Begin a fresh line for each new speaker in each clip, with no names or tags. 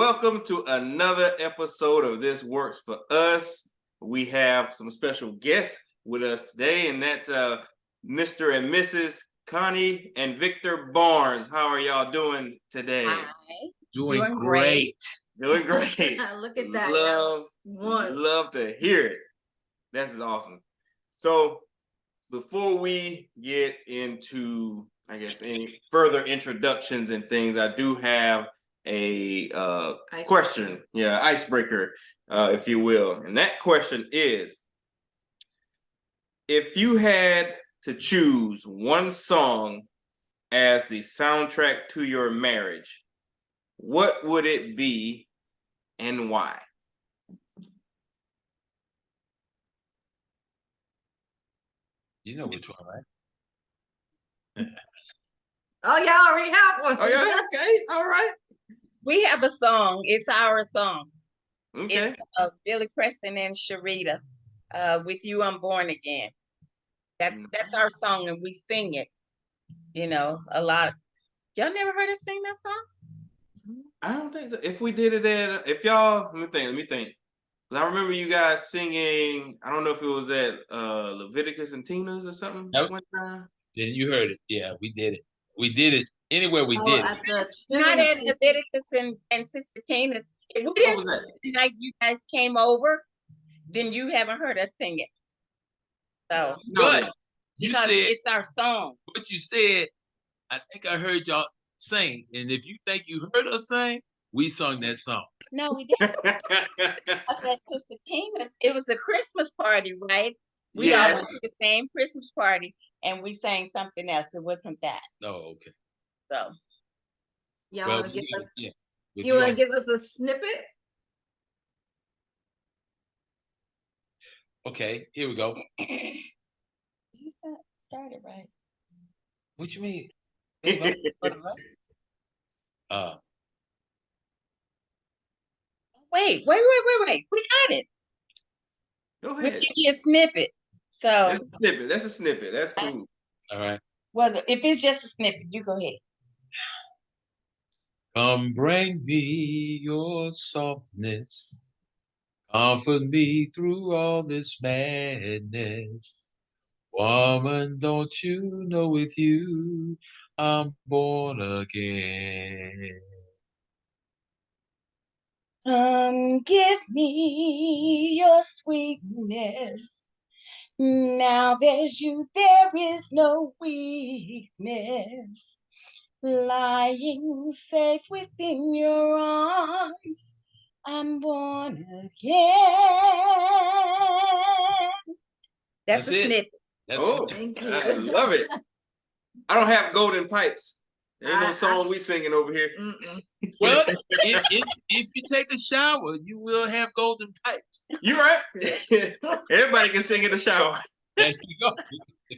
welcome to another episode of This Works for Us. We have some special guests with us today, and that's Mr. and Mrs. Connie and Victor Barnes. How are y'all doing today?
Hi.
Doing great.
Doing great.
Look at that.
Love to hear it. This is awesome. So before we get into, I guess, any further introductions and things, I do have a question, icebreaker, if you will. And that question is, if you had to choose one song as the soundtrack to your marriage, what would it be and why?
You know which one, right?
Oh, y'all already have one.
Oh, yeah, okay, all right.
We have a song. It's our song.
Okay.
It's Billy Preston and Syreeta. With You, I'm Born Again. That's our song, and we sing it. You know, a lot. Y'all never heard us sing that song?
I don't think so. If we did it at, if y'all, let me think. I remember you guys singing, I don't know if it was at Leviticus and Tina's or something one time.
Then you heard it. Yeah, we did it. We did it anywhere we did it.
Not at Leviticus and Sister Tina's. If we didn't sing it like you guys came over, then you haven't heard us sing it. So,
But
because it's our song.
What you said, I think I heard y'all sing. And if you think you heard us sing, we sung that song.
No, we didn't. I said Sister Tina's. It was a Christmas party, right? We all went to the same Christmas party, and we sang something else. It wasn't that.
Oh, okay.
So,
y'all want to give us?
Yeah.
You want to give us a snippet?
Okay, here we go.
You started right.
What you mean?
Wait. We got it.
Go ahead.
We'll give you a snippet. So
That's a snippet. That's cool.
All right.
Well, if it's just a snippet, you go ahead.
Come bring me your softness. Comfort me through all this madness. Woman, don't you know with you I'm born again?
Give me your sweetness. Now there's you, there is no weakness. Lying safe within your arms, I'm born again. That's a snippet.
Thank you.
I love it. I don't have golden pipes. There ain't no song we singing over here.
Well, if you take a shower, you will have golden pipes.
You're right. Everybody can sing in the shower.
There you go.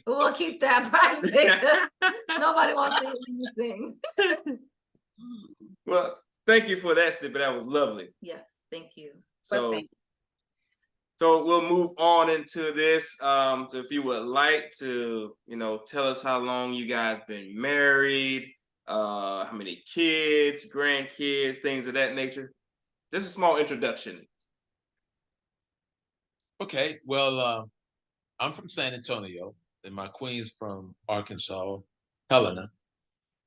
We'll keep that pipe. Nobody wants to hear you sing.
Well, thank you for that snippet. That was lovely.
Yes, thank you.
So we'll move on into this. So if you would like to, tell us how long you guys been married, how many kids, grandkids, things of that nature. Just a small introduction.
Okay, well, I'm from San Antonio, and my queen's from Arkansas, Helena,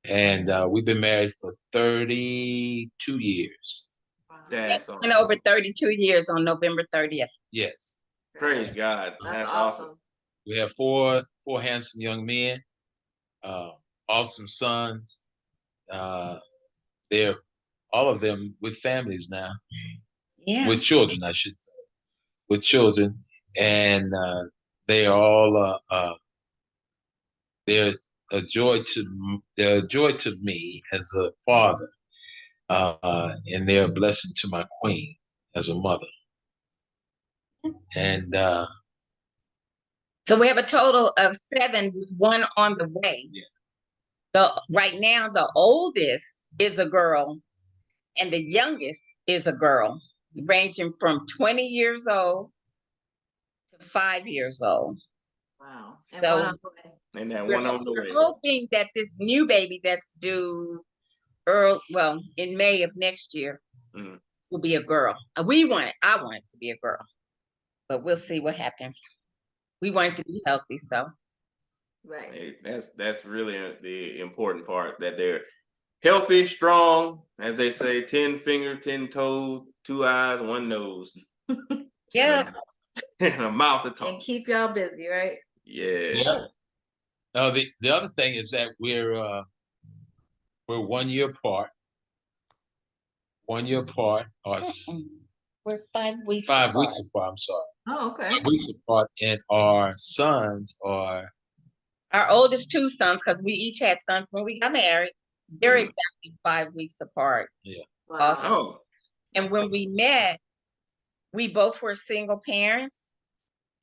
and we've been married for 32 years.
Wow. That's
awesome. Over 32 years on November 30th.
Yes.
Praise God. That's awesome.
We have four handsome young men, awesome sons. They're all of them with families now. Yeah. With children, I should say. With children. And they are all they're a joy to me as a father. And they're a blessing to my queen as a mother. And
so we have a total of 7 with 1 on the way. Yeah. Right now, the oldest is a girl, and the youngest is a girl, ranging from 20 years old to 5 years old.
Wow.
And so, one on the way.
And that one on the way.
We're hoping that this new baby that's due in May of next year, will be a girl. I want it to be a girl, but we'll see what happens. We want it to be healthy, so.
Right.
Hey, that's really the important part, that they're healthy, strong, as they say, 10 fingers, 10 toes, 2 eyes, 1 nose.
Yeah.
And a mouth to talk.
And keep y'all busy, right?
Yeah.
The other thing is that we're 1 year apart. 1 year apart, or
We're 5 weeks
5
apart.
weeks apart. I'm sorry.
Oh, okay.
5 weeks apart, and our sons are.
Our oldest 2 sons, because we each had sons when we got married, they're exactly 5 weeks apart.
Yeah.
Wow.
Oh.
And when we met, we both were single parents,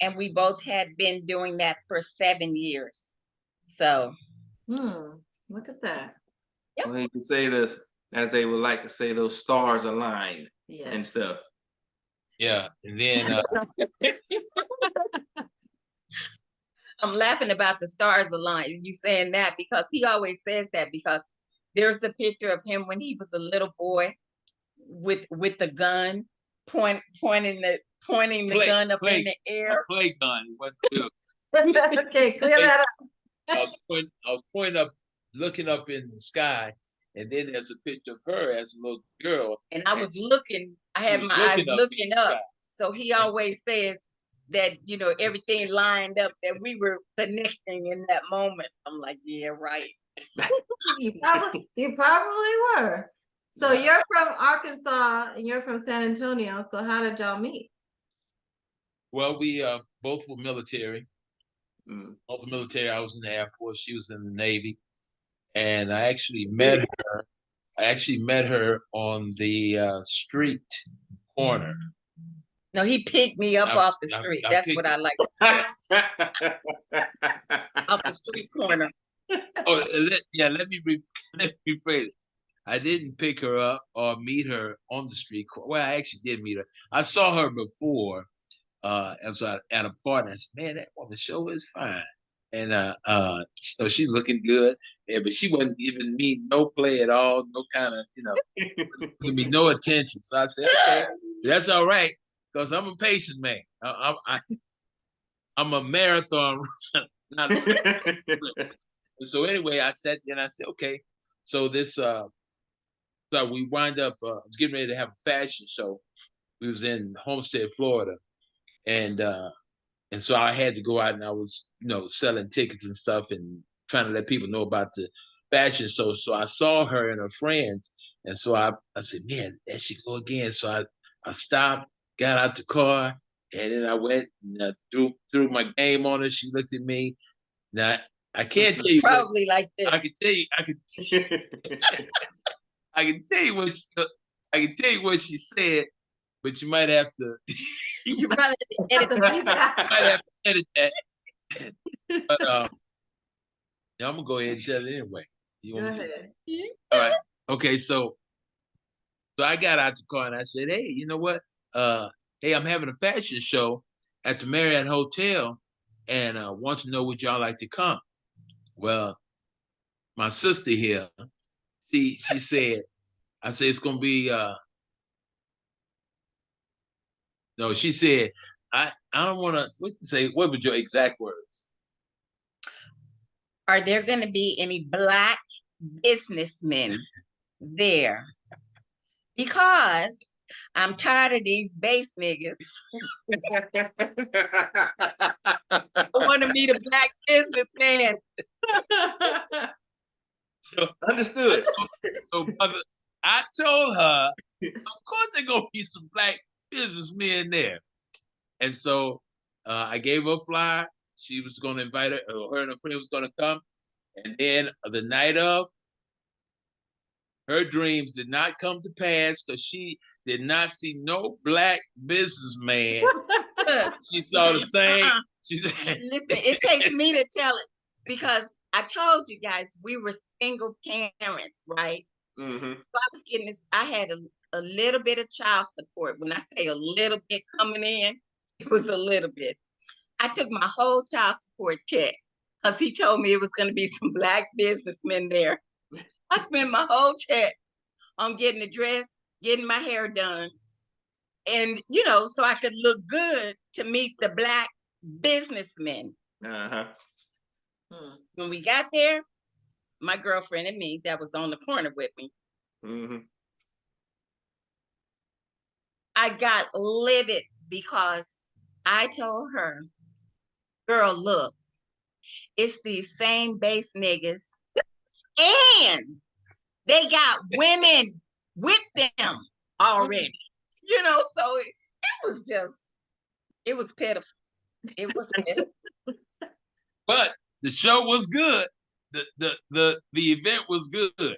and we both had been doing that for 7 years. So.
Look at that.
Yep.
Well, you can say this, as they would like to say, those stars aligned and stuff.
Yeah, and then
I'm laughing about the stars align. You saying that because he always says that, because there's a picture of him when he was a little boy with the gun pointing the gun up in the air.
Play gun. What to?
Okay, clear that up.
I was pointing up, looking up in the sky, and then there's a picture of her as a little girl.
And I was looking. I had my eyes looking up. So he always says that, everything lined up, that we were connecting in that moment. I'm like, yeah, right.
You probably were. So you're from Arkansas and you're from San Antonio. So how did y'all meet?
Well, we both were military. Both were military. I was in the Air Force. She was in the Navy, and I actually met her. On the street corner.
No, he picked me up off the street. That's what I like to say. Off the street corner.
Oh, let me rephrase it. I didn't pick her up or meet her on the street corner. Well, I actually did meet her. I saw her before as at a party. I said, man, that woman show is fine. And so she's looking good. Yeah, but she wasn't giving me no play at all, no kind of, give me no attention. So I said, okay, that's all right, because I'm a patient man. I'm a marathon runner. So anyway, I sat there and I said, okay. So so we wind up, I was getting ready to have a fashion show. We was in Homestead, Florida. And so I had to go out, and I was, selling tickets and stuff and trying to let people know about the fashion show. So I saw her and her friends. And so I said, man, there she go again. So I stopped, got out the car, and then I went and threw my game on her. She looked at me. Now, I can't tell you.
Probably like this.
I can tell you. I can tell you what she said, but you might have to.
You probably edit
that. But I'm gonna go ahead and tell it anyway.
Go ahead.
All right. Okay. So I got out the car and I said, hey, you know what? Hey, I'm having a fashion show at the Marriott Hotel, and want to know would y'all like to come? Well, my sister here, she said, I said it's gonna be no, she said, I don't want to what were your exact words?
Are there going to be any Black businessmen there? Because I'm tired of these base niggas. I want to meet a Black businessman.
Understood.
So, brother, I told her, of course there's going to be some Black businessmen there. And so I gave her a flyer. She was going to invite her and her friend was going to come. And then the night of, her dreams did not come to pass because she did not see no Black businessman. She saw the same. She said,
listen, it takes me to tell it, because I told you guys we were single parents, right?
Mm-hmm.
So I was getting this, I had a little bit of child support. When I say a little bit coming in, it was a little bit. I took my whole child support check because he told me it was going to be some Black businessmen there. I spent my whole check on getting a dress, getting my hair done. And, you know, so I could look good to meet the Black businessmen.
Uh-huh.
When we got there, my girlfriend and me that was on the corner with me, I got livid because I told her, girl, look, it's these same base niggas and they got women with them already. You know, so it was pitiful. It was pitiful.
But the show was good. The event was good.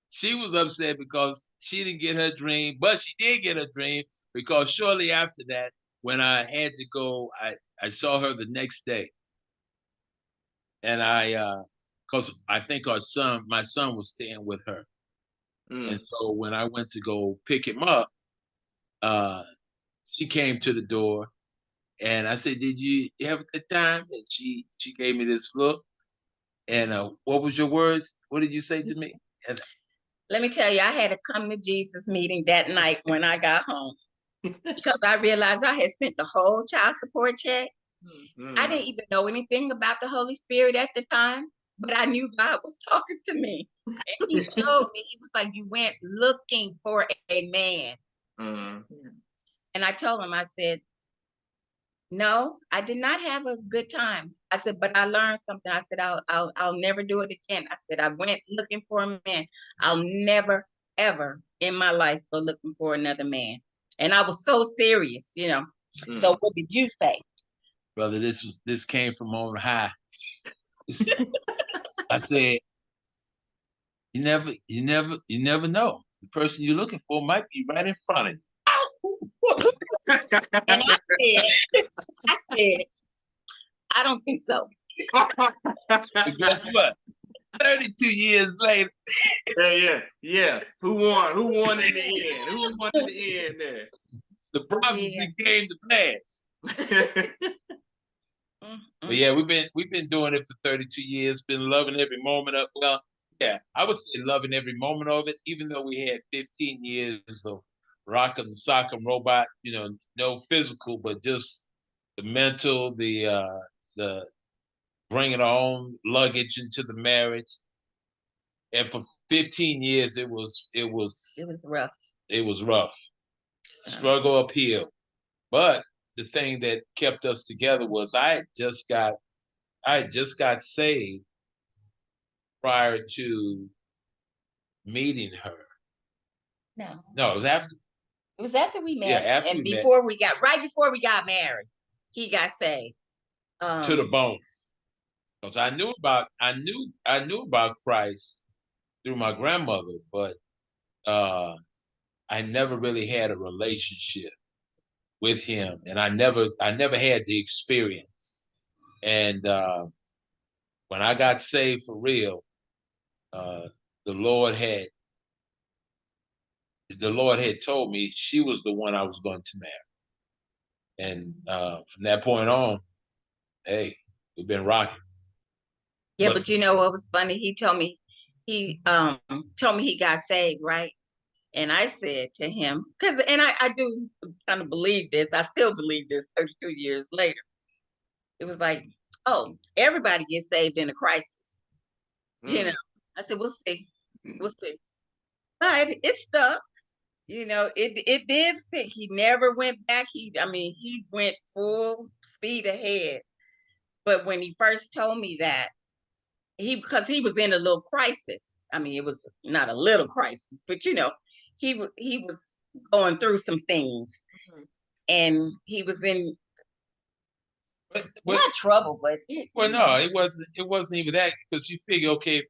She was upset because she didn't get her dream, but she did get her dream because shortly after that, when I had to go, I saw her the next day. And because I think my son was staying with her. And so when I went to go pick him up, she came to the door and I said, did you have a good time? And she gave me this look. And what was your words? What did you say to me? And
let me tell you, I had a come to Jesus meeting that night when I got home because I realized I had spent the whole child support check. I didn't even know anything about the Holy Spirit at the time, but I knew God was talking to me. And he showed me, he was like, you went looking for a man. And I told him, I said, no, I did not have a good time. I said, but I learned something. I said, I'll never do it again. I said, I went looking for a man. I'll never, ever in my life go looking for another man. And I was so serious, you know. So what did you say?
Brother, this came from on high. I said, you never know. The person you're looking for might be right in front of you.
And I said, I don't think so.
But guess what? 32 years later.
Yeah. Who won? Who won in the end? Who won in the end there?
The prophecy came to pass. But yeah, we've been doing it for 32 years, been loving every moment of, well, yeah, I would say loving every moment of it, even though we had 15 years of rock'em sock'em robot, you know, no physical, but just the mental, the bringing our own luggage into the marriage. And for 15 years, it was
rough.
It was rough. Struggle uphill. But the thing that kept us together was I had just got saved prior to meeting her. No, it was after.
It was after we met.
Yeah, after
and
we met.
Right before we got married, he got saved.
To the bone. Because I knew about Christ through my grandmother, but I never really had a relationship with him, and I never had the experience. And when I got saved for real, the Lord had told me she was the one I was going to marry. And from that point on, hey, we've been rocking.
Yeah, but you know what was funny? He told me he got saved, right? And I said to him, and I do kind of believe this, I still believe this 32 years later. It was like, oh, everybody gets saved in a crisis. You know, I said, we'll see. But it stuck. You know, it did stick. He never went back. He went full speed ahead. But when he first told me that, because he was in a little crisis. I mean, it was not a little crisis, but you know, he was going through some things, and he was in not trouble, but
no, it wasn't even that, because you figure, okay,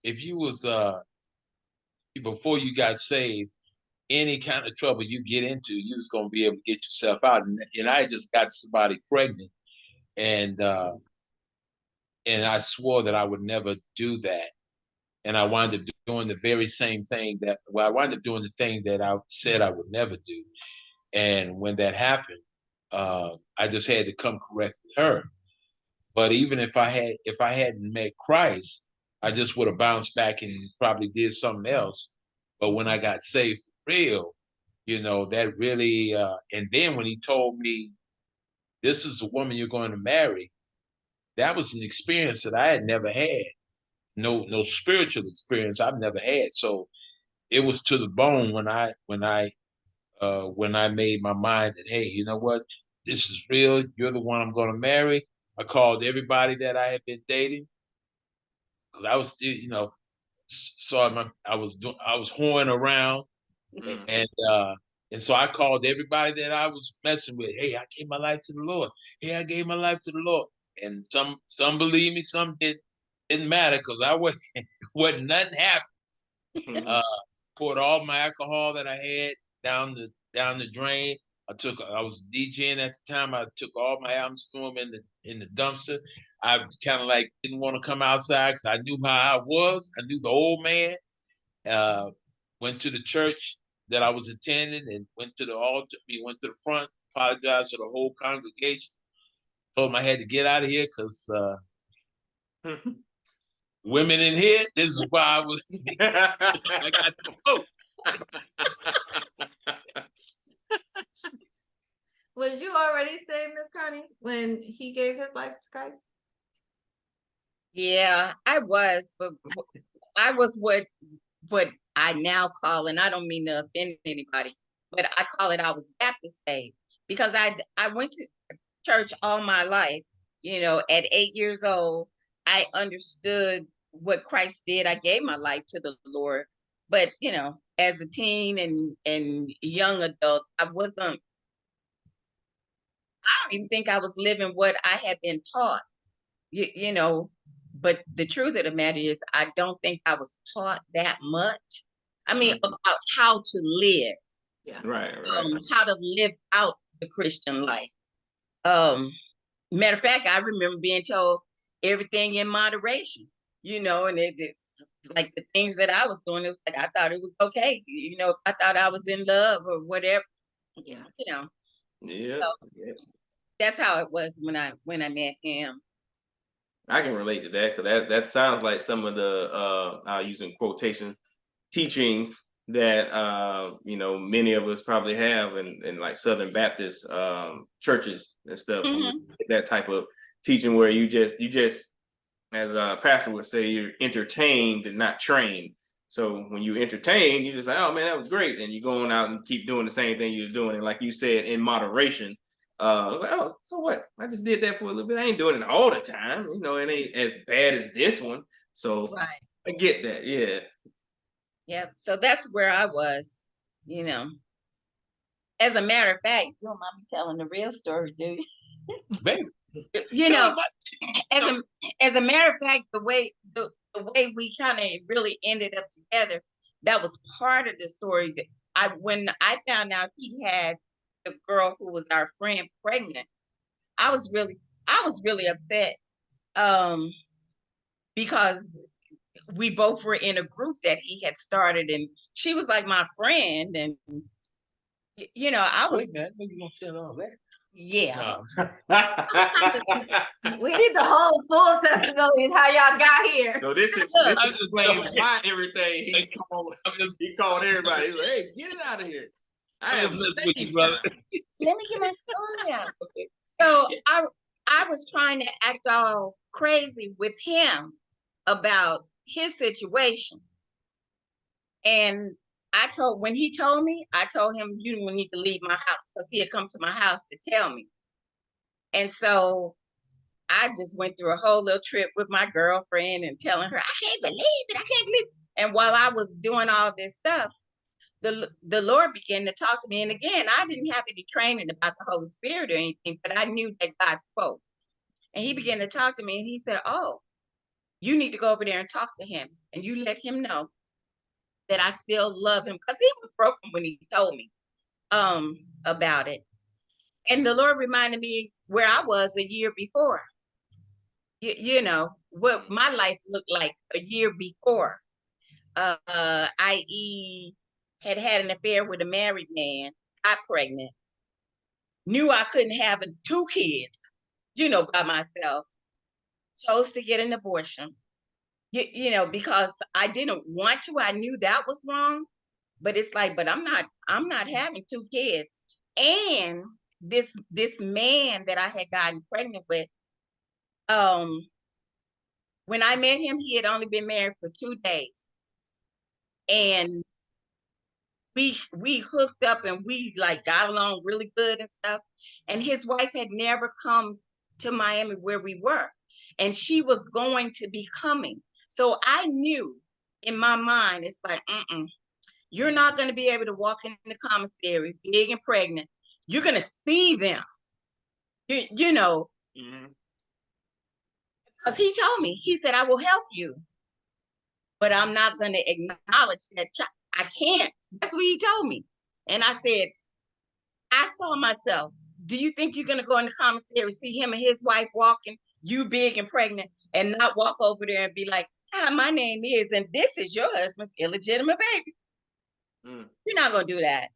if you was before you got saved, any kind of trouble you get into, you was gonna be able to get yourself out. And I just got somebody pregnant, and I swore that I would never do that. And I wound up doing the very same thing I wound up doing the thing that I said I would never do. And when that happened, I just had to come correct with her. But even if I hadn't met Christ, I just would have bounced back and probably did something else. But when I got saved real, that really, and then when he told me, this is the woman you're going to marry, that was an experience that I had never had. No spiritual experience I've never had. So it was to the bone when I made my mind that, hey, you know what? This is real. You're the one I'm going to marry. I called everybody that I had been dating because I was still, I was whoring around,
Mm.
and so I called everybody that I was messing with. Hey, I gave my life to the Lord. Hey, I gave my life to the Lord. And some believe me, some didn't matter because I wasn't nothing happened.
Mm.
Uh, poured all my alcohol that I had down the drain. I was DJing at the time. I took all my albums, threw them in the dumpster. I kind of like didn't want to come outside because I knew how I was. I knew the old man. Uh, Went to the church that I was attending and went to the altar. We went to the front, apologized to the whole congregation. Told them I had to get out of here because women in here. This is why I was. I got to vote.
Was you already saved, Miss Connie, when he gave his life to Christ?
Yeah, I was, but I was what I now call, and I don't mean to offend anybody, but I call it I was Baptist saved because I went to church all my life. At 8 years old, I understood what Christ did. I gave my life to the Lord, but as a teen and young adult, I wasn't. I don't even think I was living what I had been taught. You know, but the truth of the matter is, I don't think I was taught that much. I mean, about how to live,
Yeah.
Right.
how to live out the Christian life. Matter of fact, I remember being told everything in moderation, and it's like the things that I was doing, it was like I thought it was okay, I thought I was in love or whatever,
Yeah.
Yeah.
So
Yeah.
that's how it was when I met him.
I can relate to that because that sounds like some of the I'll use in quotation teachings that many of us probably have in like Southern Baptist churches and stuff. That type of teaching where you just as a pastor would say, you're entertained and not trained. So when you entertain, you're just like, oh man, that was great. And you're going out and keep doing the same thing you was doing. And like you said, in moderation. Like, oh, so what? I just did that for a little bit. I ain't doing it all the time. It ain't as bad as this one. So
Right.
I get that. Yeah.
Yep. So that's where I was, you know. As a matter of fact, you don't mind me telling the real story, do you?
Baby.
As a matter of fact, the way we kind of really ended up together, that was part of the story. That when I found out he had the girl who was our friend pregnant, I was really upset. Because we both were in a group that he had started, and she was like my friend, and I was.
Wait, man, I think you're gonna tell all that.
Yeah.
We need the whole full testimony how y'all got here.
So this explains why everything he called everybody. He was like, hey, get it out of here. I am
with you, brother.
Let me get my story out. So I was trying to act all crazy with him about his situation. And when he told me, I told him, you don't need to leave my house, because he had come to my house to tell me. And so I just went through a whole little trip with my girlfriend and telling her, I can't believe it. I can't believe it. And while I was doing all this stuff, the Lord began to talk to me. And again, I didn't have any training about the Holy Spirit or anything, but I knew that God spoke. And he began to talk to me, and he said, oh, you need to go over there and talk to him. And you let him know that I still love him, because he was broken when he told me about it. And the Lord reminded me where I was a year before. You know what my life looked like a year before. I.e., had an affair with a married man, got pregnant, knew I couldn't have 2 kids, by myself, chose to get an abortion, because I didn't want to. I knew that was wrong, But it's like, but I'm not having 2 kids. And this man that I had gotten pregnant with, when I met him, he had only been married for 2 days. And we hooked up and we like got along really good and stuff. And his wife had never come to Miami where we were. And she was going to be coming. So I knew in my mind, it's like, you're not going to be able to walk in the commissary big and pregnant. You're going to see them, you know, because he told me, he said, I will help you, but I'm not going to acknowledge that child. I can't. That's what he told me. And I said, I saw myself. Do you think you're going to go in the commissary, see him and his wife walking, you big and pregnant, and not walk over there and be like, hi, my name is, and this is your husband's illegitimate baby? You're not going to do that.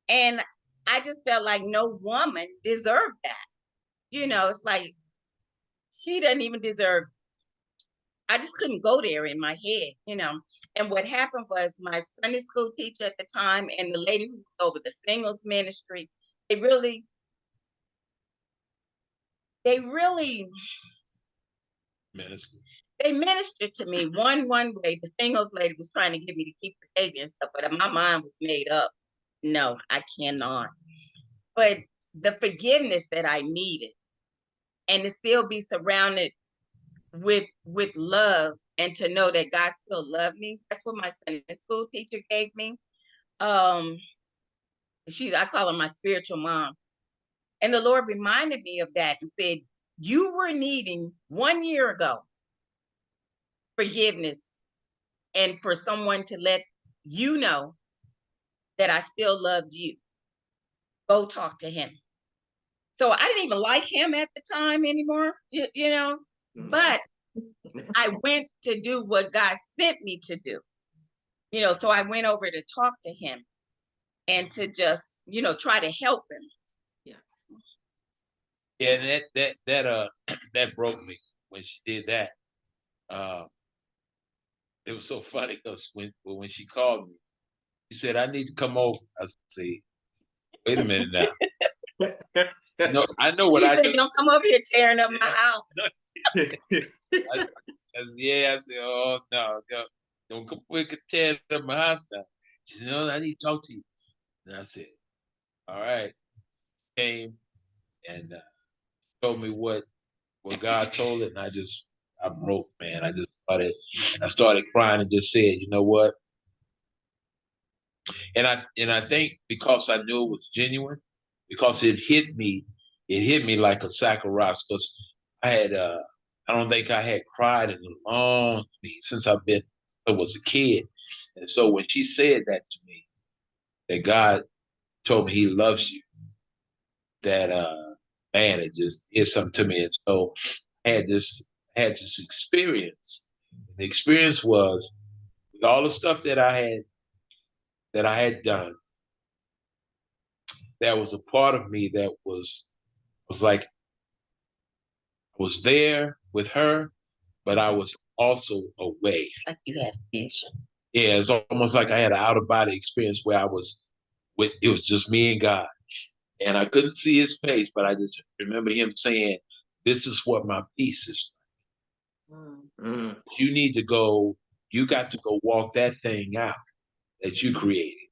And I just felt like no woman deserved that. You know, it's like, she doesn't even deserve. I just couldn't go there in my head, you know. And what happened was my Sunday school teacher at the time and the lady who was over the singles ministry, they really ministered to me one way. The singles lady was trying to get me to keep the baby and stuff, but my mind was made up. No, I cannot. But the forgiveness that I needed, and to still be surrounded with love, and to know that God still loved me. That's what my Sunday school teacher gave me. I call her my spiritual mom. And the Lord reminded me of that and said, you were needing 1 year ago forgiveness, and for someone to let you know that I still loved you. Go talk to him. So I didn't even like him at the time anymore, you know, but I went to do what God sent me to do. You know, so I went over to talk to him and to just, you know, try to help him.
Yeah, and that broke me when she did that. It was so funny because when she called me, she said, I need to come over. I said, wait a minute now. No, I know what
you
I
said,
just.
Don't come over here tearing up my house.
I said, oh no, don't come quick tear up my house now. She said, no, I need to talk to you. And I said, all right. Came and told me what God told her, and I broke, man. I started crying and just said, you know what? And I think because I knew it was genuine, because it hit me like a sack of rocks. Because I don't think I had cried in a long since I was a kid. And so when she said that to me, that God told me he loves you, that man, it just did something to me. And so I had this experience. The experience was with all the stuff that I had done, there was a part of me that was like I was there with her, but I was also away.
It's like you had vision.
Yeah, it's almost like I had an out of body experience where it was just me and God. And I couldn't see his face, but I just remember him saying, this is what my peace is like. You got to go walk that thing out that you created.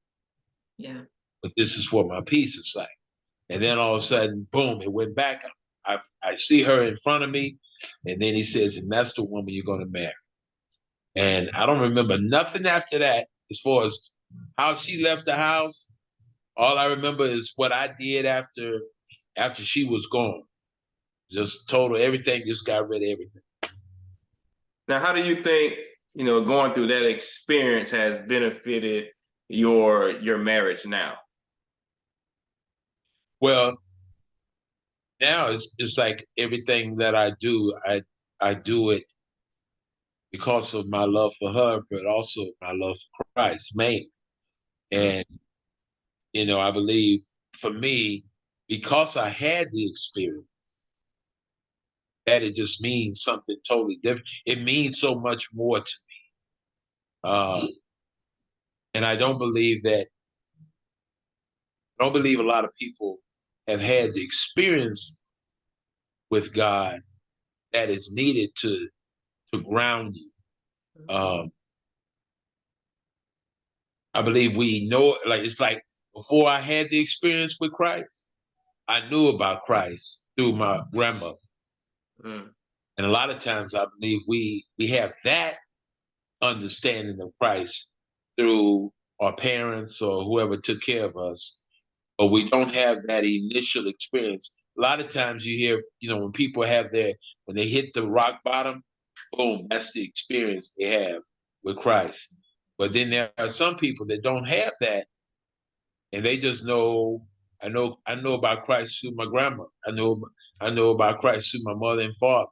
Yeah.
But this is what my peace is like. And then all of a sudden, boom, it went back. I see her in front of me. And then he says, and that's the woman you're going to marry. And I don't remember nothing after that as far as how she left the house. All I remember is what I did after she was gone. Just told her everything, just got rid of everything.
Now, how do you think, going through that experience has benefited your marriage now?
Well, now it's like everything that I do, I do it because of my love for her, but also my love for Christ, mainly. And, I believe for me, because I had the experience, that it just means something totally different. It means so much more to me. And I don't believe a lot of people have had the experience with God that is needed to ground you. I believe we know, like, it's like before I had the experience with Christ, I knew about Christ through my grandmother.
Mm.
And a lot of times I believe we have that understanding of Christ through our parents or whoever took care of us, but we don't have that initial experience. A lot of times you hear, when people have when they hit the rock bottom, boom, that's the experience they have with Christ. But then there are some people that don't have that, and they just know, I know about Christ through my grandma. I know about Christ through my mother and father,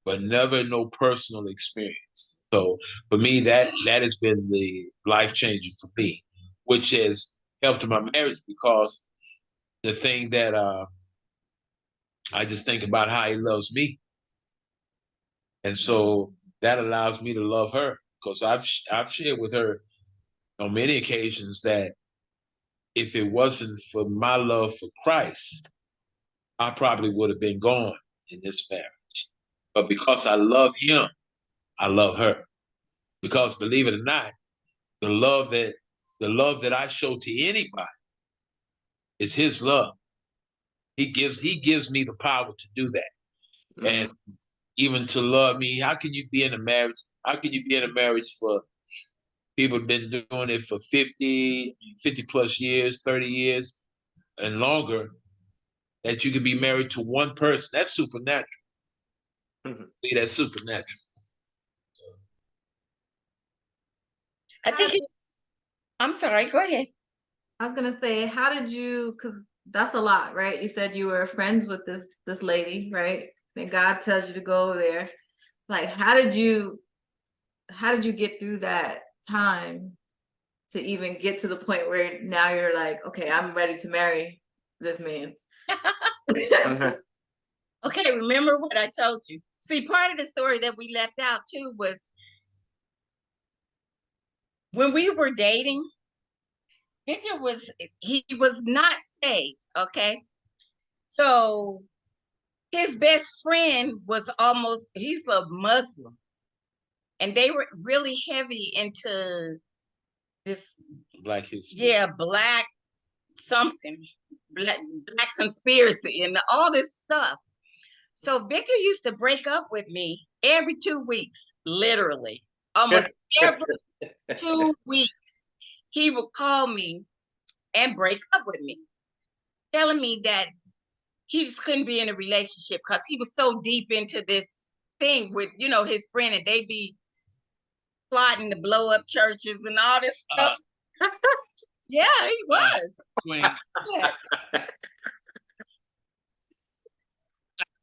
but never no personal experience. So for me, that has been the life changer for me, which has helped in my marriage, because the thing that I just think about how he loves me, and so that allows me to love her, because I've shared with her on many occasions that if it wasn't for my love for Christ, I probably would have been gone in this marriage. But because I love him, I love her. Because believe it or not, the love that I show to anybody is his love. He gives me the power to do that.
Mm.
And even to love me, how can you be in a marriage? How can you be in a marriage for people who've been doing it for 50 plus years, 30 years and longer, that you can be married to one person? That's supernatural.
Mhm.
See, that's supernatural.
I think I'm sorry, go ahead.
I was gonna say, how did you, because that's a lot, right? You said you were friends with this lady, right? And God tells you to go over there. Like, how did you get through that time to even get to the point where now you're like, okay, I'm ready to marry this man?
Mhm.
Okay, remember what I told you. See, part of the story that we left out too was when we were dating, Victor was not saved, okay? So his best friend was he's a Muslim. And they were really heavy into this
Black history.
yeah, black something, black conspiracy and all this stuff. So Victor used to break up with me every 2 weeks, literally. Almost every 2 weeks, he would call me and break up with me, telling me that he just couldn't be in a relationship because he was so deep into this thing with, his friend, and they be plotting to blow up churches and all this stuff. Yeah, he was. Yeah.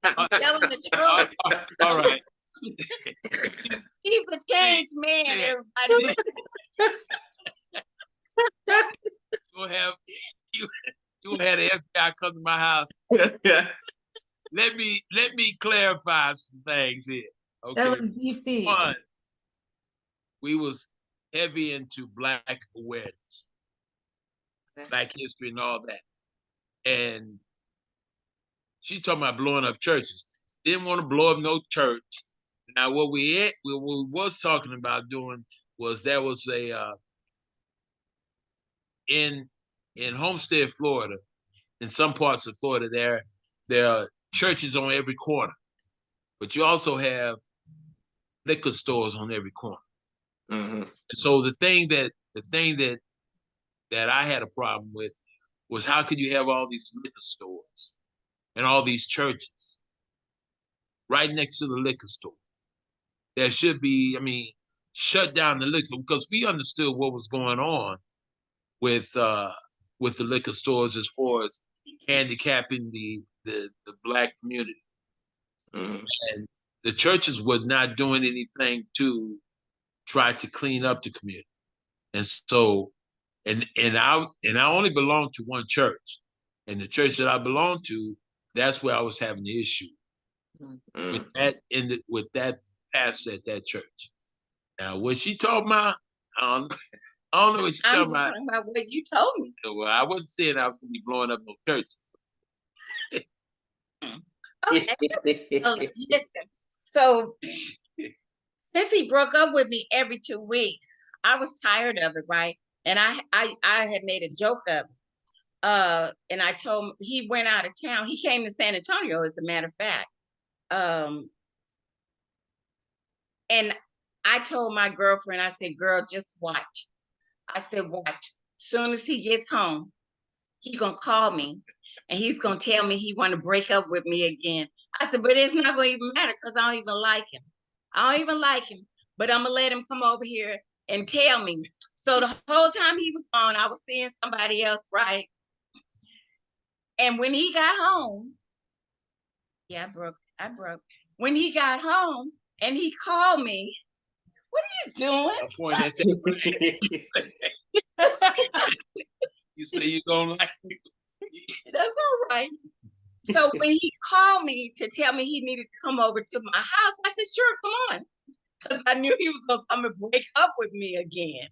I'm telling the truth.
All right.
He's a changed man, everybody.
You had the FBI come to my house.
Yeah.
Let me clarify some things here. Okay.
That was DC.
One, we was heavy into Black awareness, Black history, and all that. And she's talking about blowing up churches. Didn't want to blow up no church. Now, what we was talking about doing was there was a in Homestead, Florida, in some parts of Florida, there are churches on every corner, but you also have liquor stores on every corner.
Mm-hmm.
So the thing that I had a problem with was, how could you have all these liquor stores and all these churches right next to the liquor store? There should be, shut down the liquor store, because we understood what was going on with the liquor stores as far as handicapping the Black community.
Mm-hmm.
And the churches were not doing anything to try to clean up the community. And so, and I only belonged to one church, and the church that I belonged to, that's where I was having the issue with that pastor at that church. Now, what she told me, I don't know. I don't know what you're
I'm
talking
just
about.
talking about what you told me.
Well, I wasn't saying I was gonna be blowing up no churches.
Okay. Listen. So since he broke up with me every 2 weeks, I was tired of it, right? And I had made a joke of it. And I told him he went out of town. He came to San Antonio, as a matter of fact. And I told my girlfriend, I said, girl, just watch. I said, watch. Soon as he gets home, he gonna call me and he's gonna tell me he wanna break up with me again. I said, but it's not gonna even matter because I don't even like him. I don't even like him, but I'm gonna let him come over here and tell me. So the whole time he was gone, I was seeing somebody else, right? And when he got home, yeah, I broke. When he got home and he called me, what are you doing?
I pointed at that. You say you don't like me.
That's all right. So when he called me to tell me he needed to come over to my house, I said, sure, come on. Because I knew he was gonna come and break up with me again.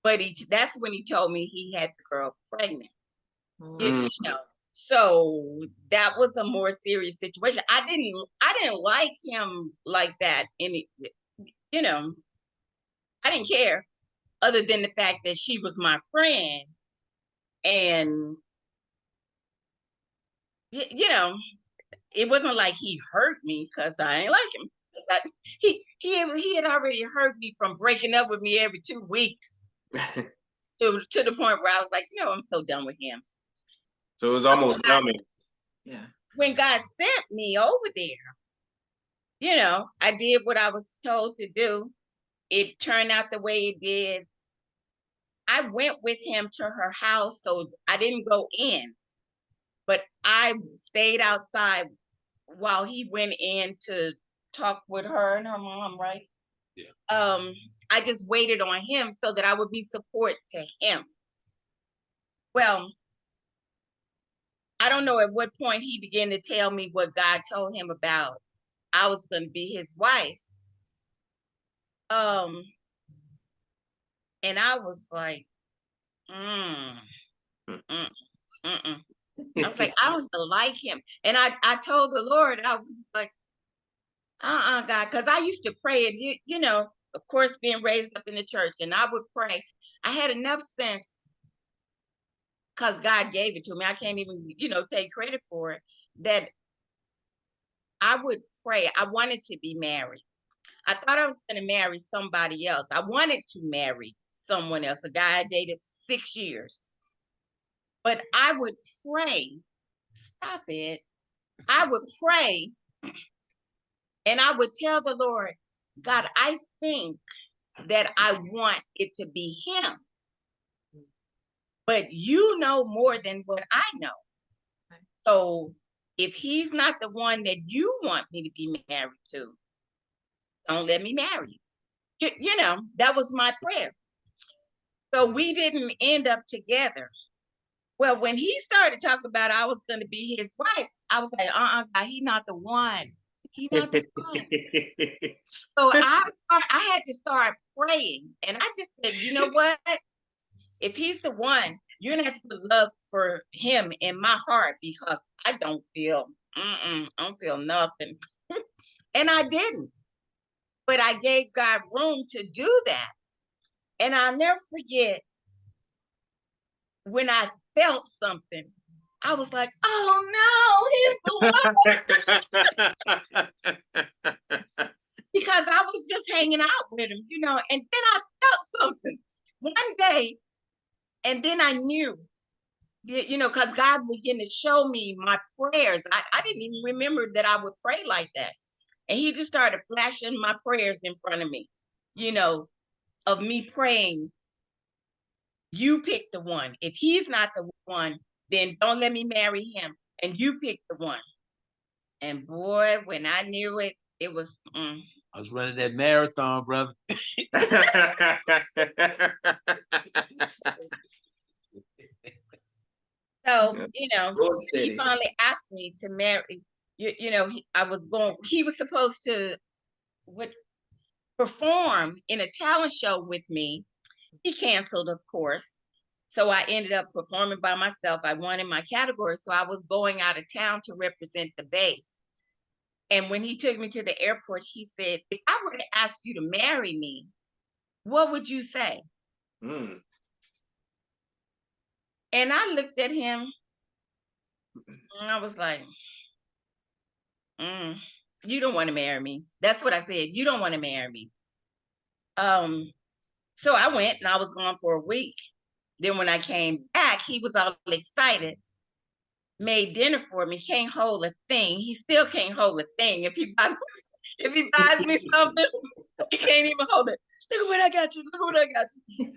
But that's when he told me he had the girl pregnant. You know, so that was a more serious situation. I didn't like him like that. You know, I didn't care other than the fact that she was my friend. And you know, it wasn't like he hurt me because I ain't like him. He had already hurt me from breaking up with me every 2 weeks to the point where I was like, I'm so done with him.
So it was almost numbing.
Yeah.
When God sent me over there, I did what I was told to do. It turned out the way it did. I went with him to her house, so I didn't go in, but I stayed outside while he went in to talk with her and her mom, right?
Yeah.
I just waited on him so that I would be support to him. Well, I don't know at what point he began to tell me what God told him about I was going to be his wife. And I was like, I was like, I don't even like him. And I told the Lord, I was like, God, because I used to pray, and of course, being raised up in the church, and I would pray. I had enough sense because God gave it to me. I can't even, take credit for it. That I would pray. I wanted to be married. I thought I was going to marry somebody else. I wanted to marry someone else, a guy I dated 6 years. But I would pray. Stop it. I would pray. And I would tell the Lord, God, I think that I want it to be him. But you know more than what I know. So if he's not the one that you want me to be married to, don't let me marry you. That was my prayer. So we didn't end up together. Well, when he started talking about I was going to be his wife, I was like, God, he's not the one. He's not the one. So I had to start praying. And I just said, you know what? If he's the one, you're going to have to put love for him in my heart because I don't feel nothing. And I didn't. But I gave God room to do that. And I'll never forget when I felt something. I was like, oh no, he's the one. Because I was just hanging out with him, and then I felt something one day, and then I knew, because God began to show me my prayers. I didn't even remember that I would pray like that. And he just started flashing my prayers in front of me, of me praying, you pick the one. If he's not the one, then don't let me marry him. And you pick the one. And boy, when I knew it, it was...
I was running that marathon, brother.
So, he finally asked me to marry. He was supposed to perform in a talent show with me. He canceled, of course. So I ended up performing by myself. I won in my category. So I was going out of town to represent the base. And when he took me to the airport, he said, if I were to ask you to marry me, what would you say?
Mm.
And I looked at him and I was like, you don't want to marry me. That's what I said. You don't want to marry me. So I went and I was gone for a week. Then when I came back, he was all excited, made dinner for me, can't hold a thing. He still can't hold a thing. If he buys me something, he can't even hold it. Look at what I got you. Look at what I got you.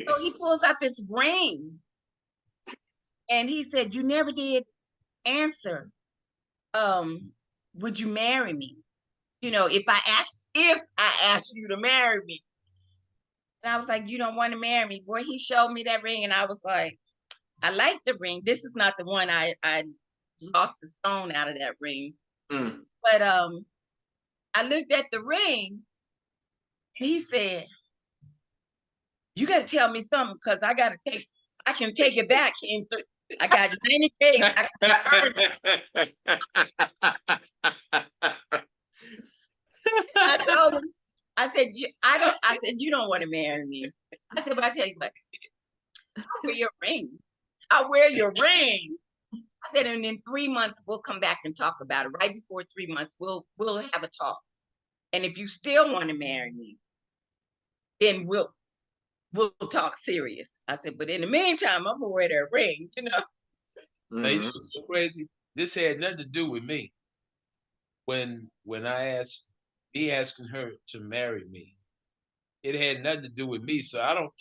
So he pulls out this ring and he said, you never did answer. Would you marry me? You know, if I asked you to marry me. And I was like, you don't want to marry me. Boy, he showed me that ring and I was like, I like the ring. This is not the one I lost the stone out of that ring.
Mm.
But I looked at the ring and he said, you got to tell me something because I can take it back I got 90 days. I told him, I said, you don't want to marry me. I said, but I tell you what, I'll wear your ring. I'll wear your ring. I said, and in 3 months, we'll come back and talk about it. Right before 3 months, we'll have a talk. And if you still want to marry me, then we'll talk serious. I said, but in the meantime, I'm gonna wear that ring, you know.
Now, you know what's so crazy? This had nothing to do with me. When I asked, he asking her to marry me, it had nothing to do with me. So I don't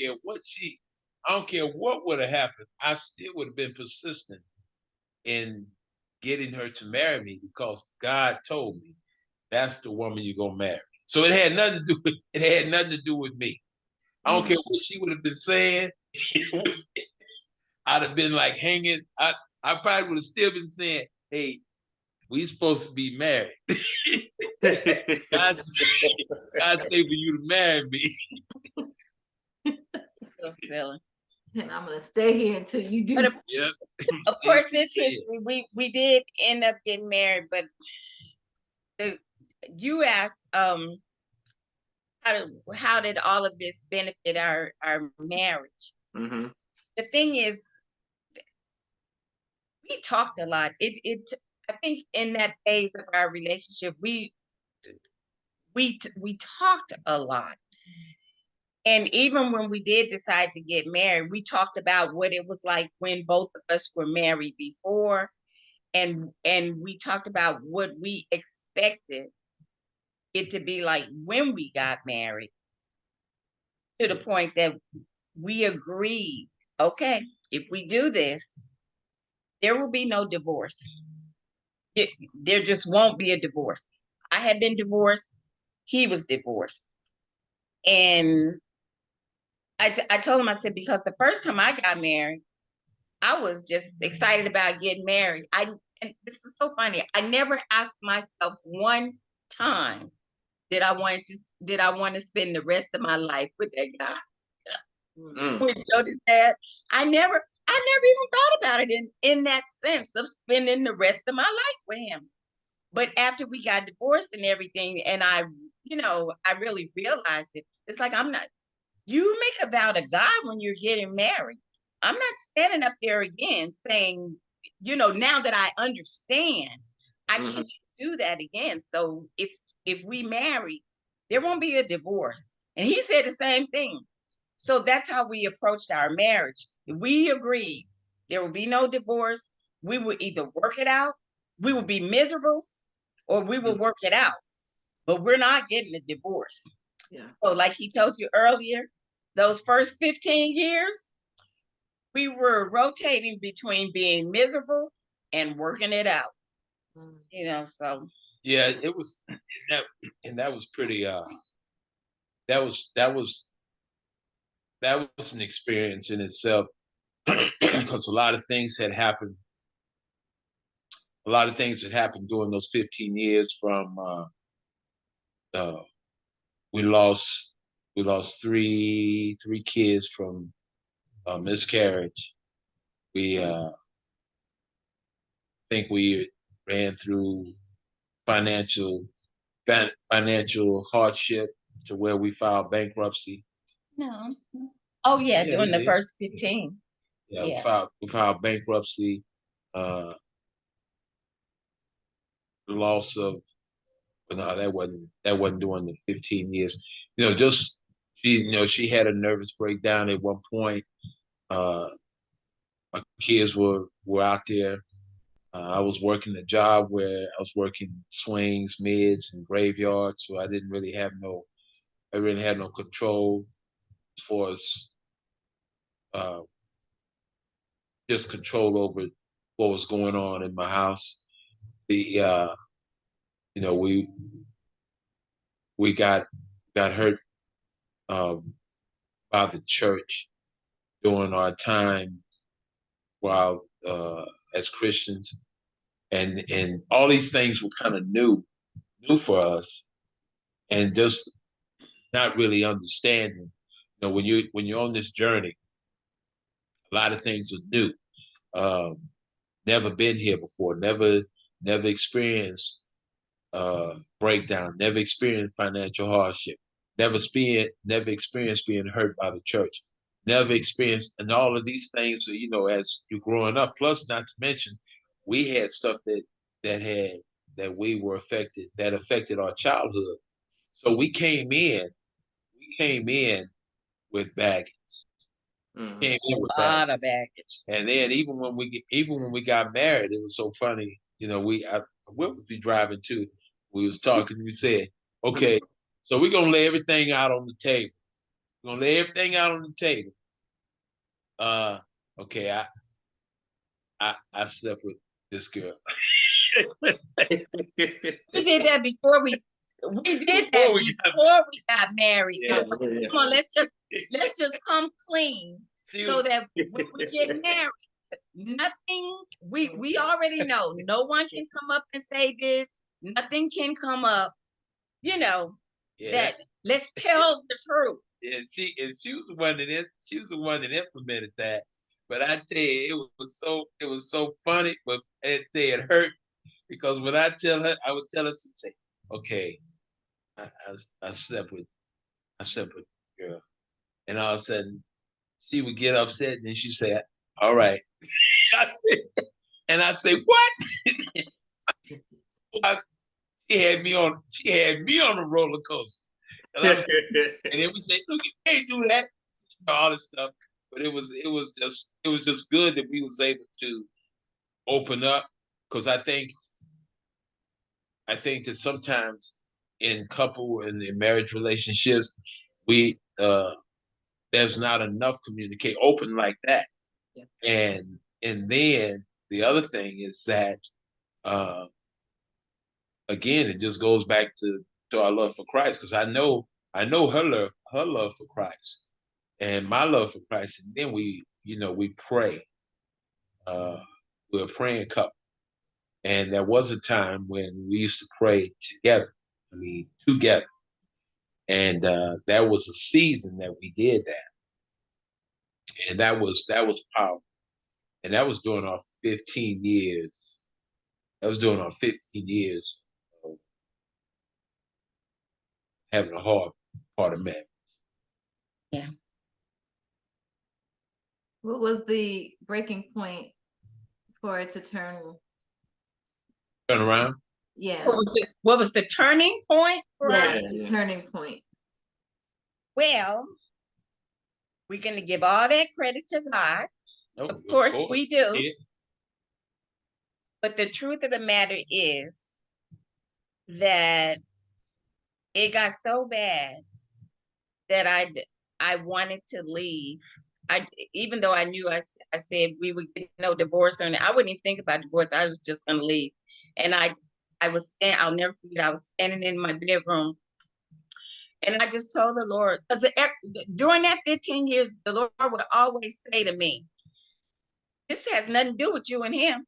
care what would have happened. I still would have been persistent in getting her to marry me because God told me that's the woman you're gonna marry. So it had nothing to do with me. I don't care what she would have been saying. I'd have been like hanging. I probably would have still been saying, hey, we supposed to be married. God say for you to marry me.
So silly.
And I'm gonna stay here until you do.
But
Yep.
of course, it's history. We did end up getting married, but you asked how did all of this benefit our marriage?
Mm-hmm.
The thing is, we talked a lot. I think in that phase of our relationship, we talked a lot. And even when we did decide to get married, we talked about what it was like when both of us were married before, and we talked about what we expected it to be like when we got married, to the point that we agreed, okay, if we do this, there will be no divorce. There just won't be a divorce. I had been divorced, he was divorced. And I told him, I said, because the first time I got married, I was just excited about getting married. And this is so funny. I never asked myself one time, did I want to spend the rest of my life with that guy? With Jody's dad, I never even thought about it in that sense of spending the rest of my life with him. But after we got divorced and everything, and I really realized it. It's like, you make a vow to God when you're getting married. I'm not standing up there again saying, now that I understand, I can't do that again. So if we marry, there won't be a divorce. And he said the same thing. So that's how we approached our marriage. We agreed there will be no divorce. We will either work it out, we will be miserable, or we will work it out. But we're not getting a divorce.
Yeah.
So like he told you earlier, those first 15 years, we were rotating between being miserable and working it out. So
Yeah, it was that was pretty that was an experience in itself because a lot of things had happened. A lot of things had happened during those 15 years from we lost We lost three kids from miscarriage. We think we ran through financial hardship to where we filed bankruptcy.
No. Oh yeah,
Yeah,
during
we
the
did.
first 15.
Yeah,
Yeah.
we filed bankruptcy. The loss of, but no, that wasn't during the 15 years. Just she had a nervous breakdown at one point. My kids were out there. I was working a job where I was working swings, mids, and graveyards, so I really had no control as far as uh, just control over what was going on in my house. The we got hurt by the church during our time while as Christians, and all these things were kind of new for us, and just not really understanding. When you're on this journey, a lot of things are new. Um, Never been here before, never experienced breakdown, never experienced financial hardship, never experienced being hurt by the church, never experienced, and all of these things, as you're growing up. Plus, not to mention, we had stuff that we were affected our childhood. So we came in with baggage. Came in with
A lot of
baggage.
baggage.
And then even when we got married, it was so funny. We'll be driving too. We was talking. We said, "Okay, so we're gonna lay everything out on the table. We're gonna lay everything out on the table." Okay, I slept with this girl.
We did that before we did that
Before
before we got married.
Yeah,
It was like,
yeah.
come on, let's just come clean so that when we get married, nothing, we already know no one can come up and say this, nothing can come up, that let's tell the truth.
And she was the one that implemented that. But I tell you, it was so funny, but it hurt, because when I would tell her, she'd say, "Okay, I slept with a girl," and all of a sudden she would get upset, and then she'd say, "All right," and I say, "What?" She had me on a roller coaster, and then we say, "Look, you can't do that," all this stuff. But it was just good that we was able to open up, because I think that sometimes in marriage relationships, we there's not enough communicate open like that.
Yeah.
And then the other thing is that again, it just goes back to our love for Christ, because I know her love for Christ and my love for Christ, and then we pray. We're a praying couple. And there was a time when we used to pray together. I mean, together. And that was a season that we did that. And that was powerful. And that was during our 15 years. That was during our 15 years of having a hard part of marriage.
Yeah.
What was the breaking point for it to turn?
Turn around?
Yeah.
What was the turning point for us?
Yeah, turning point.
Well, we're going to give all that credit to God.
Oh,
of course we do.
Yeah.
But the truth of the matter is that it got so bad that I wanted to leave. Even though I knew I said we would get no divorce, and I wouldn't even think about divorce. I was just going to leave. And I'll never forget, I was standing in my bedroom, and I just told the Lord, because during that 15 years, the Lord would always say to me, "This has nothing to do with you and him.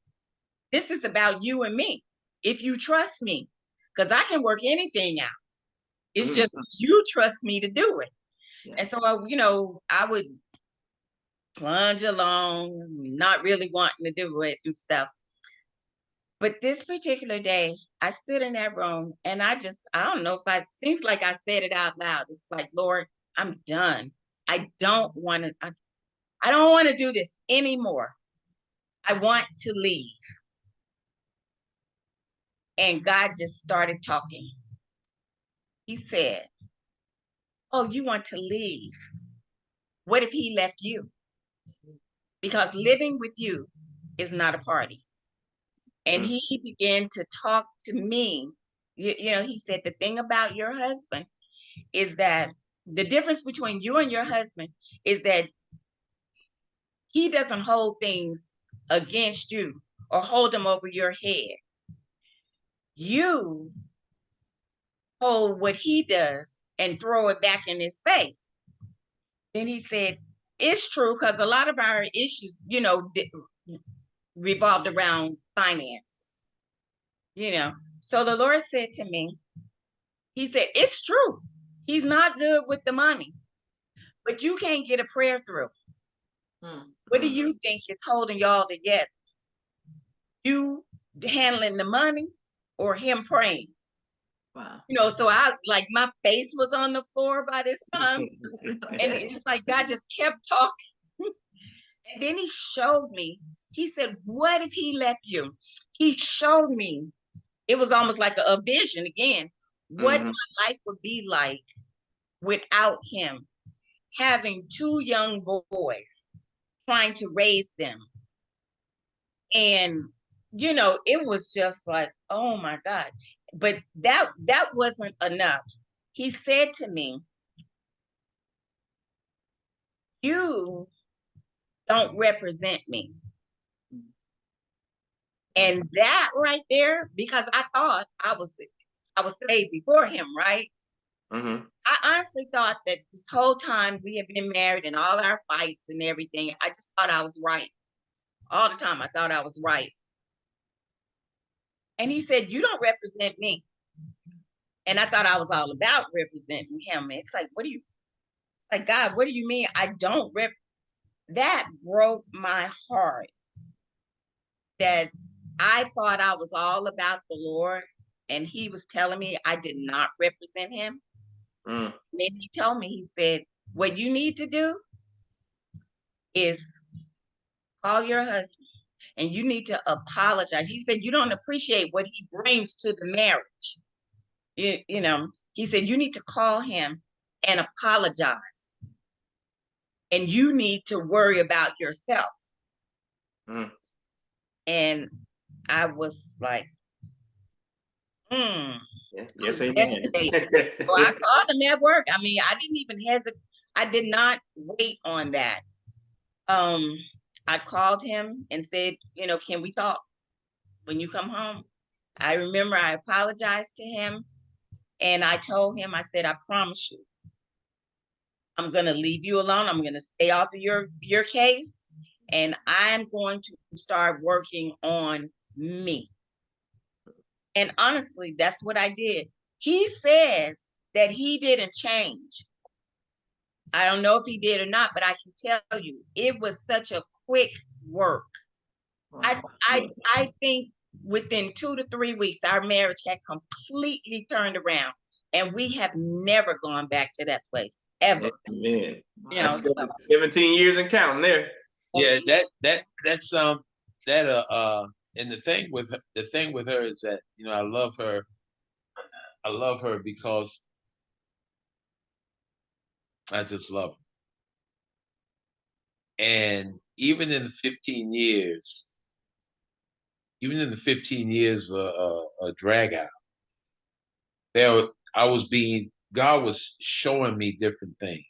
This is about you and me. If you trust me, because I can work anything out. It's just you trust me to do it." And so, I would plunge along, not really wanting to do it and stuff. But this particular day, I stood in that room and I don't know if seems like I said it out loud. It's like, Lord, I'm done. I don't want to do this anymore. I want to leave. And God just started talking. He said, oh, you want to leave? What if he left you? Because living with you is not a party. And he began to talk to me. He said, the thing about your husband is that the difference between you and your husband is that he doesn't hold things against you or hold them over your head. You hold what he does and throw it back in his face. Then he said, it's true, because a lot of our issues, revolved around finances. So the Lord said to me, he said, it's true. He's not good with the money, but you can't get a prayer through. What do you think is holding y'all together? You handling the money or him praying?
Wow.
So my face was on the floor by this time. And it's like God just kept talking. And then he showed me, he said, what if he left you? He showed me, it was almost like a vision again, what my life would be like without him, having 2 young boys, trying to raise them. And, it was just like, oh my God. But that wasn't enough. He said to me, you don't represent me. And that right there, because I thought I was saved before him, right? I honestly thought that this whole time we had been married and all our fights and everything, I just thought I was right. All the time I thought I was right. And he said, you don't represent me. And I thought I was all about representing him. It's like, God, what do you mean I don't That broke my heart, that I thought I was all about the Lord, and he was telling me I did not represent him. And then he told me, he said, what you need to do is call your husband and you need to apologize. He said, you don't appreciate what he brings to the marriage. He said, you need to call him and apologize. And you need to worry about yourself. And I was like,
Yes, amen.
So I called him at work. I mean, I didn't even hesitate. I did not wait on that. I called him and said, can we talk when you come home? I remember I apologized to him and I told him, I said, I promise you, I'm going to leave you alone. I'm going to stay off of your case, and I'm going to start working on me. And honestly, that's what I did. He says that he didn't change. I don't know if he did or not, but I can tell you, it was such a quick work. Wow. I think within 2 to 3 weeks, our marriage had completely turned around, and we have never gone back to that place ever.
Amen. 17 years and counting there.
Yeah, that's and the thing with her is that, I love her. I love her because I just love her. And even in the 15 years a drag out, God was showing me different things.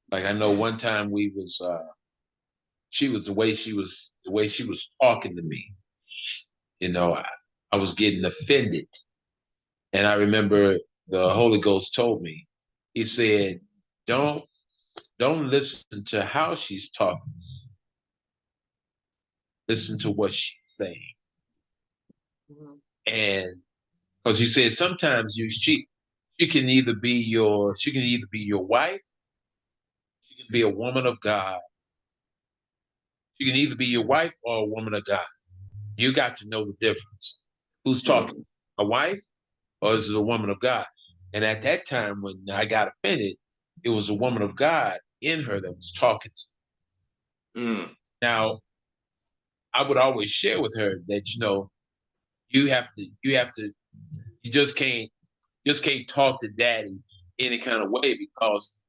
Like, I know one time the way she was talking to me, I was getting offended. And I remember the Holy Ghost told me, he said, don't listen to how she's talking. Listen to what she's saying. And because he said sometimes she can either be your wife, she can be a woman of God. She can either be your wife or a woman of God. You got to know the difference. Who's talking? A wife or is it a woman of God? And at that time when I got offended, it was a woman of God in her that was talking to me. Now, I would always share with her that, you just can't talk to daddy any kind of way, because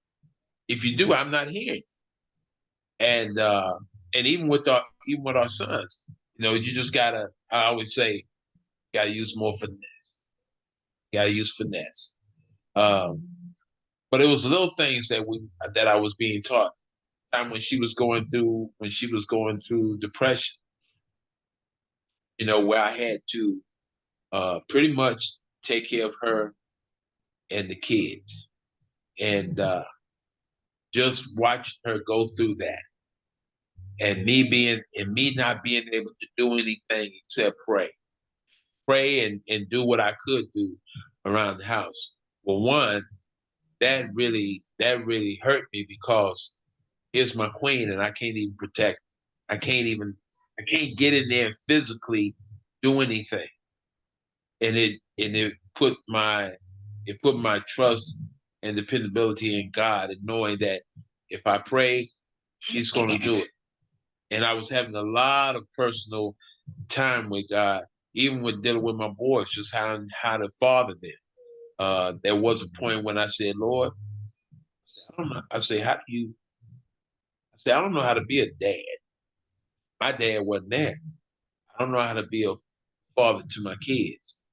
if you do, I'm not hearing. And even with our sons, you just gotta. I always say, gotta use more finesse. Gotta use finesse. But it was little things that I was being taught. Time when she was going through depression, where I had to pretty much take care of her and the kids, and just watching her go through that, and me not being able to do anything except pray and do what I could do around the house. Well, one, that really hurt me, because here's my queen and I can't even protect. I can't get in there and physically do anything. And it put my trust and dependability in God, and knowing that if I pray, he's going to do it. And I was having a lot of personal time with God, even with dealing with my boys, just how to father them. There was a point when I said, Lord, I don't know. I say, I don't know how to be a dad. My dad wasn't there. I don't know how to be a father to my kids.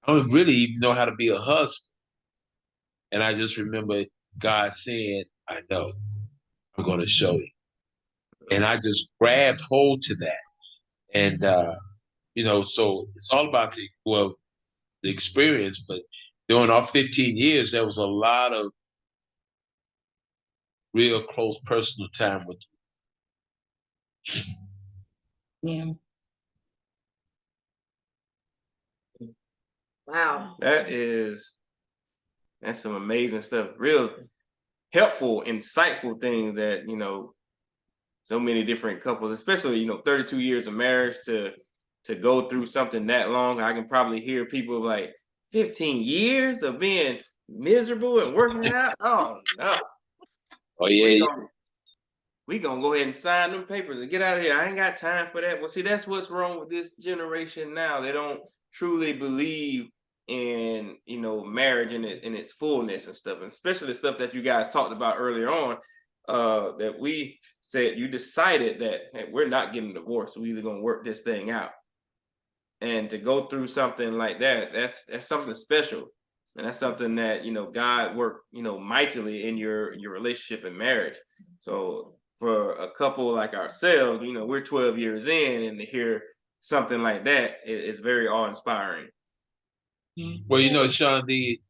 I don't really even know how to be a husband. And I just remember God saying, I know, I'm going to show you. And I just grabbed hold to that. And, so it's all about the experience. But during our 15 years, there was a lot of real close personal time with
Yeah.
Wow.
That's some amazing stuff. Real helpful, insightful things that, so many different couples, especially, 32 years of marriage, to go through something that long. I can probably hear people like 15 years of being miserable and working it out. Oh no.
Oh yeah.
We gonna go ahead and sign them papers and get out of here. I ain't got time for that. Well, see, that's what's wrong with this generation now. They don't truly believe in, marriage in its fullness and stuff, and especially the stuff that you guys talked about earlier on. That we said you decided that, hey, we're not getting divorced. We're either gonna work this thing out. And to go through something like that, that's something special. And that's something that, God worked, mightily in your relationship and marriage. So for a couple like ourselves, we're 12 years in, and to hear something like that is very awe-inspiring.
Well, Sean, the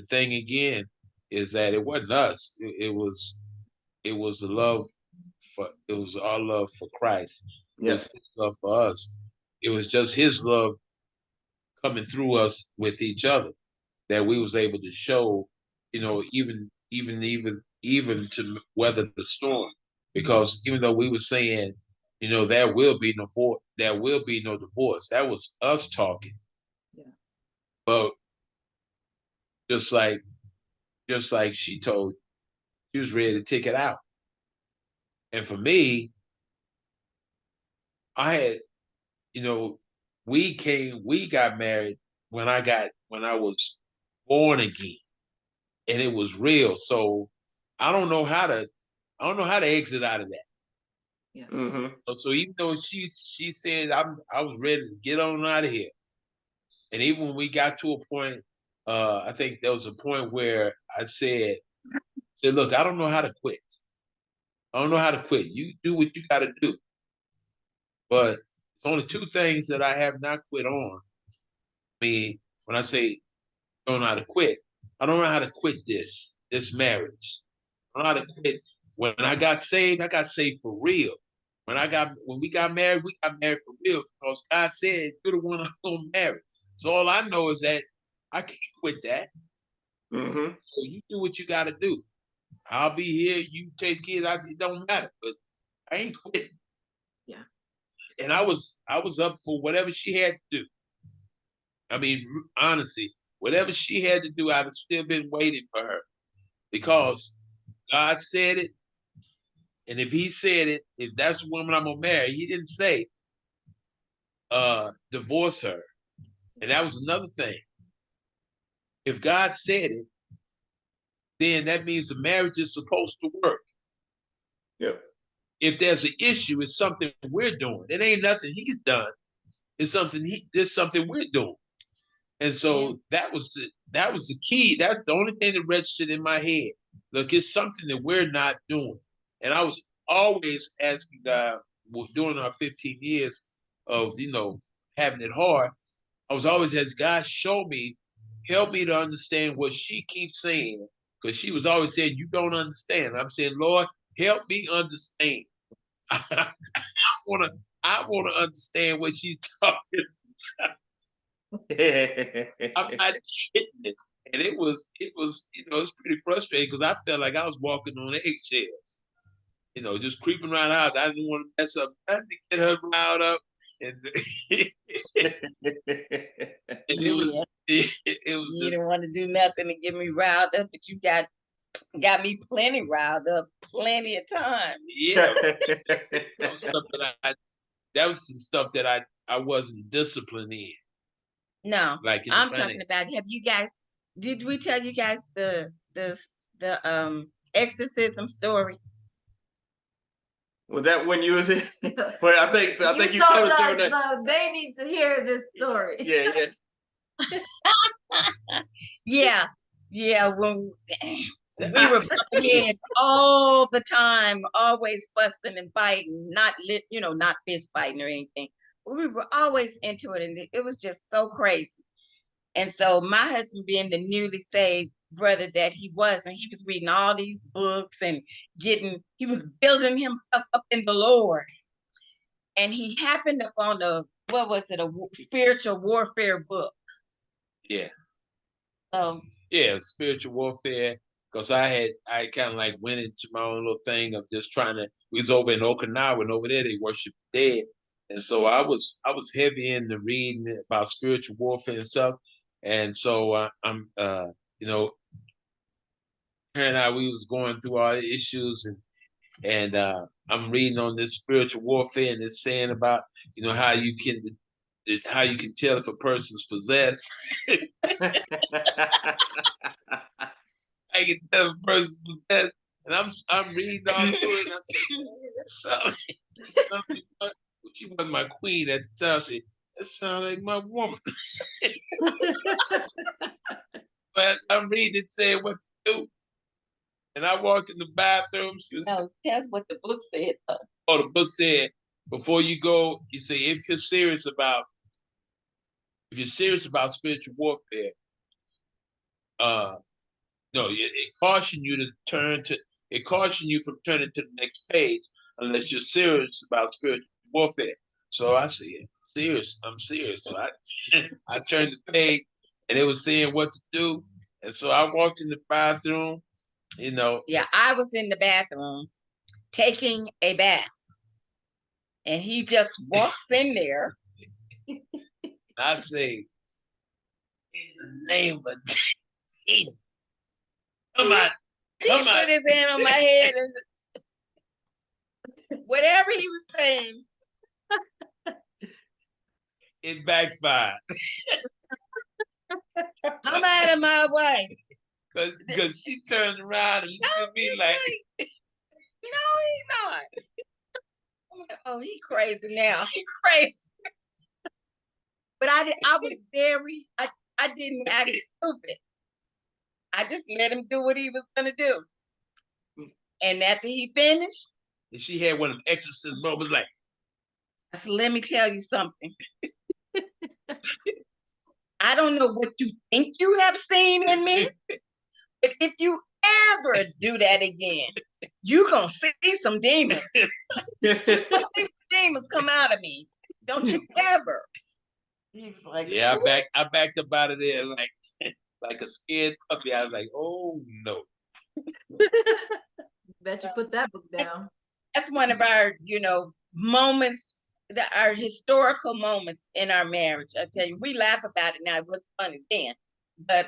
thing again is that it wasn't us. It was the love it was our love for Christ. It was his love for us. It was just his love coming through us with each other, that we was able to show, even to weather the storm. Because even though we were saying, there will be no divorce, that was us talking.
Yeah.
But just like she told, she was ready to take it out. And for me, I had, we got married when I was born again, and it was real. So I don't know how to exit out of that.
Yeah.
Mm-hmm.
So even though she said I was ready to get on out of here, and even when we got to a point, I think there was a point where I said, look, I don't know how to quit. I don't know how to quit. You do what you got to do. But it's only two things that I have not quit on. I mean, when I say don't know how to quit, I don't know how to quit this marriage. I don't know how to quit. When I got saved for real. When we got married for real, because God said, you're the one I'm gonna marry. So all I know is that I can't quit that.
Mm-hmm.
So you do what you got to do. I'll be here. You take kids. It don't matter. But I ain't quitting.
Yeah.
And I was up for whatever she had to do. I mean, honestly, whatever she had to do, I'd have still been waiting for her because God said it. And if he said it, if that's the woman I'm gonna marry, he didn't say divorce her. And that was another thing. If God said it, then that means the marriage is supposed to work.
Yep.
If there's an issue, it's something we're doing. It ain't nothing he's done. It's something there's something we're doing. And so that was the key. That's the only thing that registered in my head. Look, it's something that we're not doing. And I was always asking God, during our 15 years of having it hard, I was always asking God, show me, help me to understand what she keeps saying. Because she was always saying, you don't understand. I'm saying, Lord, help me understand. I wanna understand what she's talking. I'm not getting it. And it was it's pretty frustrating because I felt like I was walking on eggshells, just creeping around the house. I didn't want to mess up, nothing to get her riled up. And, it was
You
just,
didn't want to do nothing to get me riled up, but you got me plenty riled up plenty of times.
yeah. That was some stuff that I wasn't disciplined in.
No,
Like
I'm talking about, did we tell you guys the exorcism story?
Was that when you was in? Well, I think you
told
told us
us,
that.
so they need to hear this story.
Yeah.
Yeah, when we were butting heads all the time, always fussing and fighting, not fist fighting or anything. We were always into it, and it was just so crazy. And so my husband, being the newly saved brother that he was, and he was reading all these books and he was building himself up in the Lord. And he happened upon a spiritual warfare book.
Yeah.
Yeah,
spiritual warfare. Because I kind of like went into my own little thing of just trying to. We was over in Okinawa, and over there they worship the dead, and so I was heavy into reading about spiritual warfare and stuff. And so I'm her and I, we was going through our issues, and I'm reading on this spiritual warfare, and it's saying about how you can tell if a person's possessed. I can tell if a person's possessed, and I'm reading all through it, and I said, man, that's something. She wasn't my queen at the time. I said, that sounds like my woman. But I'm reading it saying what to do. And I walked in the bathroom.
No, that's what the book said.
Oh, the book said, before you go, you say, if you're serious about spiritual warfare, no, it cautions you from turning to the next page unless you're serious about spiritual warfare. So I said, I'm serious. So I turned the page, and it was saying what to do. And so I walked in the bathroom,
Yeah, I was in the bathroom taking a bath, and he just walks in there.
I say, in the name of Jesus, come on.
He put his hand on my head, and whatever he was saying,
it backfired.
I'm out of my way.
Because she turned around and looked at me like,
no, he's not. I'm like, oh, he crazy now. He crazy. But I didn't act stupid. I just let him do what he was gonna do. And after he finished,
and she had one of them exorcism moments like,
I said, let me tell you something. I don't know what you think you have seen in me, but if you ever do that again, you're gonna see some demons. You're gonna see some demons come out of me. Don't you ever. He was like,
yeah, I backed up out of there like like a scared puppy. I was like, oh no.
Bet you put that book down.
That's one of our, moments, our historical moments in our marriage. I tell you, we laugh about it now. It was funny then, but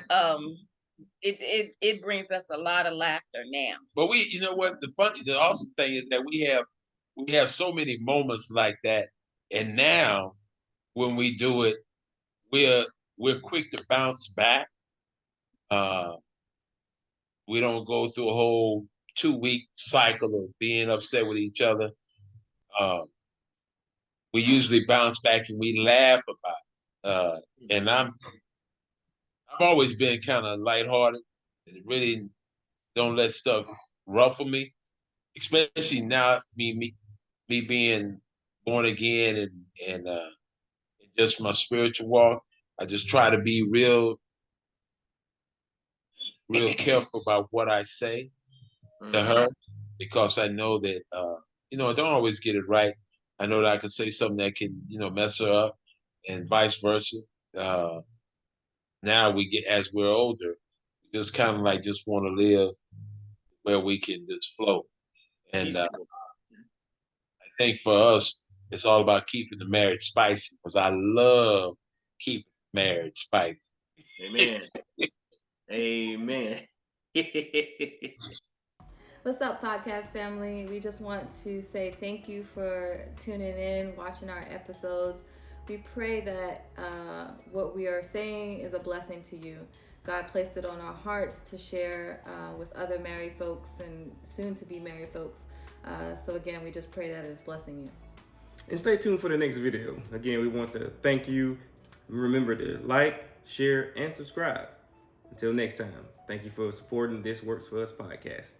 it brings us a lot of laughter now.
But you know what? The awesome thing is that we have so many moments like that, and now when we do it, we're quick to bounce back. We don't go through a whole 2-week cycle of being upset with each other. We usually bounce back and we laugh about it. And I've always been kind of lighthearted and really don't let stuff ruffle me, especially now me being born again and just my spiritual walk. I just try to be real careful about what I say to her, because I know that I don't always get it right. I know that I can say something that can mess her up, and vice versa. Now as we're older, we just kind of like just want to live where we can just flow. And I think for us, it's all about keeping the marriage spicy, because I love keeping marriage spicy.
Amen. Amen.
What's up, podcast family? We just want to say thank you for tuning in, watching our episodes. We pray that what we are saying is a blessing to you. God placed it on our hearts to share with other married folks and soon to be married folks. So again, we just pray that it's blessing you.
And stay tuned for the next video. Again, we want to thank you. Remember to like, share, and subscribe. Until next time, thank you for supporting This Works For Us podcast.